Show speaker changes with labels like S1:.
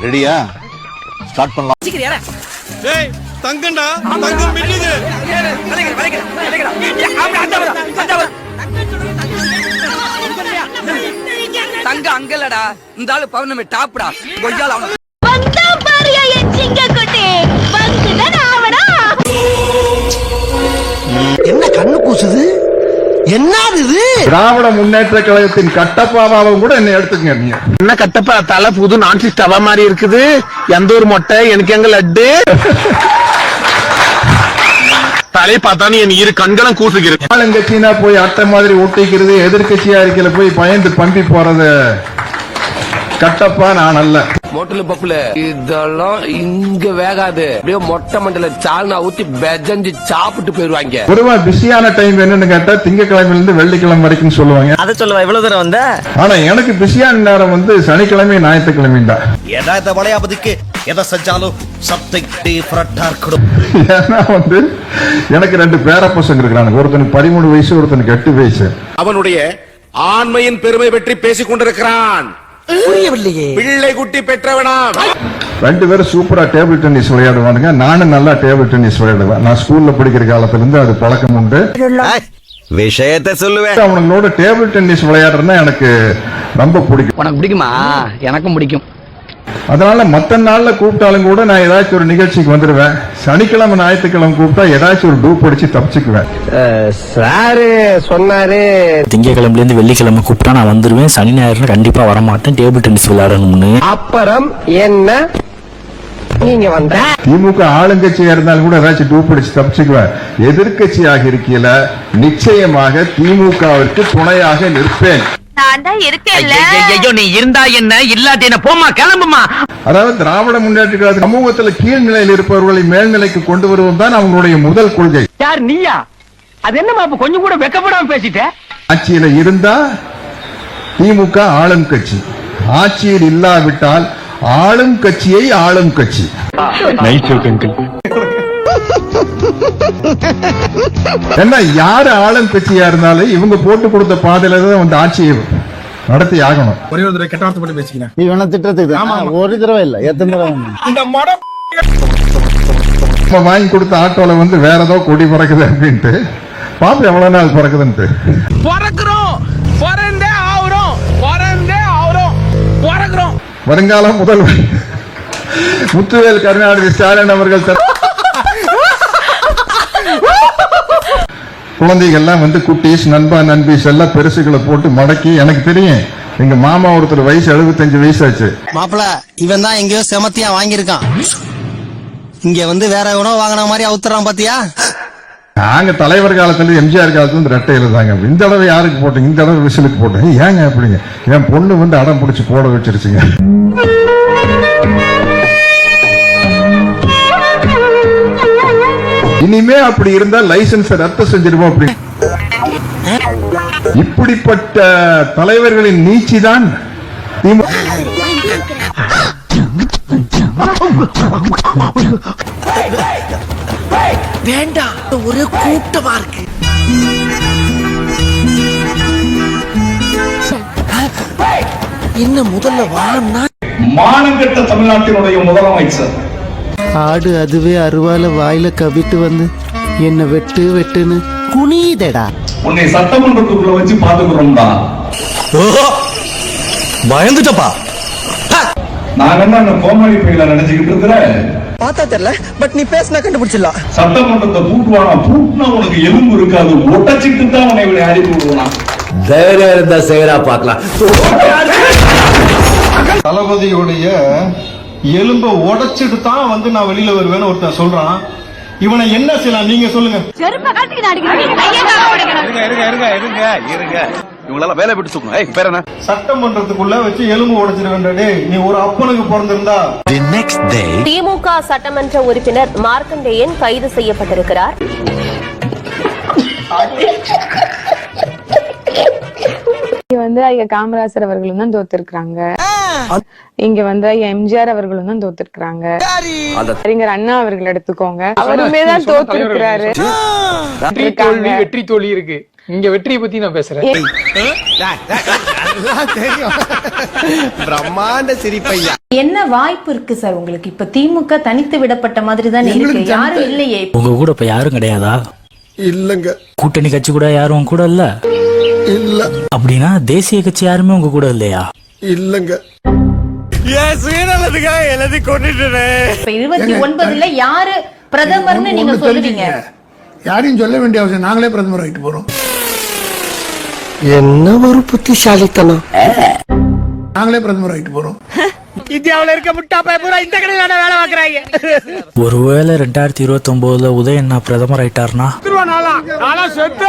S1: ரெடியா? ஸ்டார்ட் பண்ணலாம்.
S2: டேய் தங்கண்டா, தங்கம் மின்னுது.
S3: தங்க அங்கலடா, இந்த ஆளு பௌர்ணமி டாப்டா. கொய்யால அவன
S4: வந்தா பாரியா என் சிங்க குட்டி. வந்துடா அவடா.
S5: என்ன கண்ணு கூசுது? என்னது இது?
S6: திராவிட முன்னேற்ற கழகத்தின் கட்டப்பாவாவும் கூட என்ன எடுத்துக்கங்க. நீங்க
S5: என்ன கட்டப்பா தலை புது நான்சி ஸ்டவா மாதிரி இருக்குது. எந்த ஒரு மொட்டை எனக்கு எங்க லட்டு தலையை பார்த்தா என் இரு கண்களும் கூசுகிறது.
S6: ஆளுங்கட்சினா போய் அட்டை மாதிரி ஒட்டிக்கிறது, எதிர்கட்சியா இருக்கையில போய் பயந்து பம்பி போறது கட்டப்பா நான் அல்ல.
S7: மொட்டலு பப்புல இதெல்லாம் இங்க வேகாது. அப்படியே மொட்டை மண்டல சால்னா ஊத்தி பெஜஞ்சு சாப்பிட்டு போயிருவாங்க.
S6: பொதுவா பிஸியான டைம் என்னன்னு கேட்டா திங்கக்கிழமையில இருந்து வெள்ளிக்கிழமை வரைக்கும் சொல்லுவாங்க.
S5: அதை சொல்லுவா இவ்வளவு தூரம் வந்த.
S6: ஆனா எனக்கு பிஸியான நேரம் வந்து சனிக்கிழமை ஞாயிற்றுக்கிழமை தான்.
S8: ஏதாவது வளையாபதிக்கு எதை செஞ்சாலும் சப்ஜெக்ட் டிஃபரண்டா இருக்கணும்.
S6: ஏன்னா வந்து எனக்கு 2 பேர பசங்க இருக்கிறாங்க. ஒருத்தனுக்கு 13 வயசு, ஒருத்தனுக்கு 8 வயசு.
S2: அவனுடைய ஆண்மையின் பெருமை பற்றி பேசிக் கொண்டிருக்கிறான்.
S5: புரியவில்லையே.
S2: பிள்ளை குட்டி பெற்றவனா.
S6: 2 பேரும் சூப்பரா டேபிள் டென்னிஸ் விளையாடுவானுங்க. நானும் நல்லா டேபிள் டென்னிஸ் விளையாடுவேன். நான் ஸ்கூல்ல படிக்கிற காலத்துல இருந்து அது பழக்கம் உண்டு.
S8: விஷயத்தை சொல்லுவேன்.
S6: அவங்களோட டேபிள் டென்னிஸ் விளையாடுறதுன்னா எனக்கு ரொம்ப பிடிக்கும்.
S3: உனக்கு பிடிக்குமா? எனக்கும் பிடிக்கும்.
S6: அதனால மத்த நாள்ல கூப்பிட்டாலும் கூட நான் ஏதாச்சும் ஒரு நிகழ்ச்சிக்கு வந்துடுவேன். சனிக்கிழமை ஞாயிற்றுக்கிழமை கூப்பிட்டா ஏதாச்சும் ஒரு டூப் அடிச்சு தப்பிச்சுக்குவேன்.
S5: சாரு சொன்னாரு
S9: திங்கக்கிழமைல இருந்து வெள்ளிக்கிழமை கூப்பிட்டா நான் வந்துருவேன். சனி ஞாயிறுல கண்டிப்பா வரமாட்டேன். டேபிள் டென்னிஸ் விளையாடணும்னு.
S5: அப்புறம் என்ன நீங்க வந்த?
S6: திமுக ஆளுங்கட்சியா இருந்தாலும் கூட ஏதாச்சும் டூப் அடிச்சு தப்பிச்சுக்குவேன். எதிர்கட்சியாக இருக்கையில நிச்சயமாக திமுகவிற்கு துணையாக நிற்பேன்.
S4: நான் தான் இருக்கேன்ல.
S3: ஐயோ நீ இருந்தா என்ன, இல்லாட்டி என்ன, போமா கிளம்புமா.
S6: அதாவது திராவிட முன்னேற்ற கழக சமூகத்தில் கீழ்நிலையில் இருப்பவர்களை மேல்நிலைக்கு கொண்டு வருவது தான் அவங்களுடைய முதல் கொள்கை.
S5: யார் நீயா? அது என்னமா கொஞ்சம் கூட வெக்கப்படாம பேசிட்ட?
S6: ஆட்சியில இருந்தா திமுக ஆளும் கட்சி, ஆட்சியில் இல்லாவிட்டால் ஆளும் கட்சியை ஆளும் கட்சி. என்ன யாரு ஆளும் கட்சியா இருந்தாலும் இவங்க போட்டு கொடுத்த பாதையில தான் வந்து ஆட்சியை நடத்தி ஆகணும்.
S2: ஒரே ஒரு தடவை கெட்ட வார்த்தை பண்ணி பேசிக்கிறேன்.
S5: நீ வேணா திட்டத்துக்கு ஒரு தடவை இல்ல, எத்தனை தடவை
S2: இந்த மட
S6: வாங்கி கொடுத்த ஆட்டோல வந்து வேற ஏதோ கொடி பறக்குது அப்படின்ட்டு பாப்பா எவ்வளவு நாள் பறக்குதுன்ட்டு.
S3: பறக்குறோம், பறந்தே ஆவுறோம், பறந்தே ஆவுறோம், பறக்குறோம்.
S6: வருங்கால முதல்வர் முத்துவேல் கருணாநிதி ஸ்டாலின் அவர்கள் குழந்தைகள்லாம் வந்து குட்டீஸ், நண்பா, நண்பீஸ் எல்லாம் பெருசுகளை போட்டு மடக்கி, எனக்கு தெரியும் எங்க மாமா ஒருத்தர் வயசு 75 வயசாச்சு.
S5: மாப்பிள இவன் தான் எங்கேயோ செமத்தியா வாங்கியிருக்கான். இங்க வந்து வேற எவனோ வாங்கின மாதிரி அவுத்துறான் பாத்தியா?
S6: நாங்க தலைவர் காலத்துல எம்ஜிஆர் காலத்துல வந்து ரெட்டை எழுதாங்க. இந்த தடவை யாருக்கு போட்டீங்க? இந்த தடவை விசிலுக்கு போட்டேன். ஏங்க அப்படிங்க? என் பொண்ணு வந்து அடம் பிடிச்சி போட வச்சிருச்சுங்க. இனிமே அப்படி இருந்தா லைசன்ஸ் ரத்து செஞ்சிருவோம். அப்படி இப்படிப்பட்ட தலைவர்களின் நீச்சி தான் திமுக.
S5: வேண்டாம், ஒரு கூட்டமா இருக்கு. இன்னும் முதல்ல வான்னா
S6: மானங்கெட்ட தமிழ்நாட்டினுடைய முதலமைச்சர்
S5: ஆடு அதுவே அருவால வாயில கவிட்டு வந்து என்ன வெட்டு வெட்டுன்னு குனிதடா.
S6: உன்னை சட்டமன்றத்துக்குள்ள வச்சு பாத்துக்கிறோம்டா.
S8: பயந்துட்டப்பா.
S6: நான் என்ன கோமாளி பையில நினைச்சுக்கிட்டு இருக்கிறேன்.
S5: பார்த்தா தெரியல, பட் நீ பேசினா கண்டுபிடிச்சிடலாம்.
S6: சட்டமன்றத்தை பூட்டுவானா? பூட்டினா உனக்கு எலும்பு இருக்காது, ஒட்டச்சிட்டு தான் உன்னை இப்படி அடித்து விடுவானா.
S8: தைரியம் இருந்தா செய்யறா பாக்கலாம்.
S2: தளபதியுடைய எலும்ப உடைச்சிட்டு தான் வந்து நான் வெளியில வருவேன்னு ஒருத்தன் சொல்றான். இவனை என்ன செய்யலாம் நீங்க சொல்லுங்க.
S4: செருப்ப காட்டிட்டு அடிக்கிறீங்க.
S1: இவங்கள வேலை விட்டு தூக்கணும். பேர் என்ன?
S2: சட்டமன்றத்துக்குள்ள வச்சு எலும்பு உடைச்சிருவேன். நீ ஒரு அப்பனுக்கு பிறந்திருந்தா.
S4: திமுக சட்டமன்ற உறுப்பினர் மார்க்கண்டேயன் கைது செய்யப்பட்டிருக்கிறார்.
S10: வந்து ஐயா காமராசர் அவர்களும் தான் தோத்திருக்கிறாங்க. இங்க வந்து எம்ஜிஆர் அவர்களும் தான் தோத்துருக்காங்க. அறிஞர் அண்ணா அவர்கள் எடுத்துக்கோங்க, அவருமே தான் தோத்துருக்கிறாரு.
S11: வெற்றி தோல்வி இருக்கு. இங்க வெற்றியை பத்தி நான் பேசுறேன்.
S8: பிரம்மாண்ட சிரிப்பையா.
S4: என்ன வாய்ப்பு இருக்கு சார் உங்களுக்கு? இப்ப திமுக தனித்து விடப்பட்ட மாதிரி தான் இருக்கு, யாரும் இல்லையே.
S9: உங்க கூட இப்ப யாரும் கிடையாதா?
S2: இல்லங்க.
S9: கூட்டணி கட்சி கூட யாரும் உங்க கூட இல்ல?
S2: இல்ல.
S9: அப்படின்னா தேசிய கட்சி யாருமே உங்க கூட இல்லையா?
S2: இல்லங்க.
S4: இப்ப 29ல யாரு பிரதமர்னு நீங்க சொல்லுவீங்க?
S11: யாரையும் சொல்ல வேண்டிய அவசியம், நாங்களே பிரதமர் ஆகிட்டு போறோம்.
S5: என்ன ஒரு புத்திசாலித்தனம்.
S11: நாங்களே பிரதமர் ஆகிட்டு போறோம்.
S3: இந்தியாவுல இருக்க முட்டா பூரா இந்த கடையில வேலை பாக்குறாங்க.
S9: ஒருவேளை 2029ல உதயண்ணா பிரதமர் ஆயிட்டாருனா
S3: நாளா செத்தே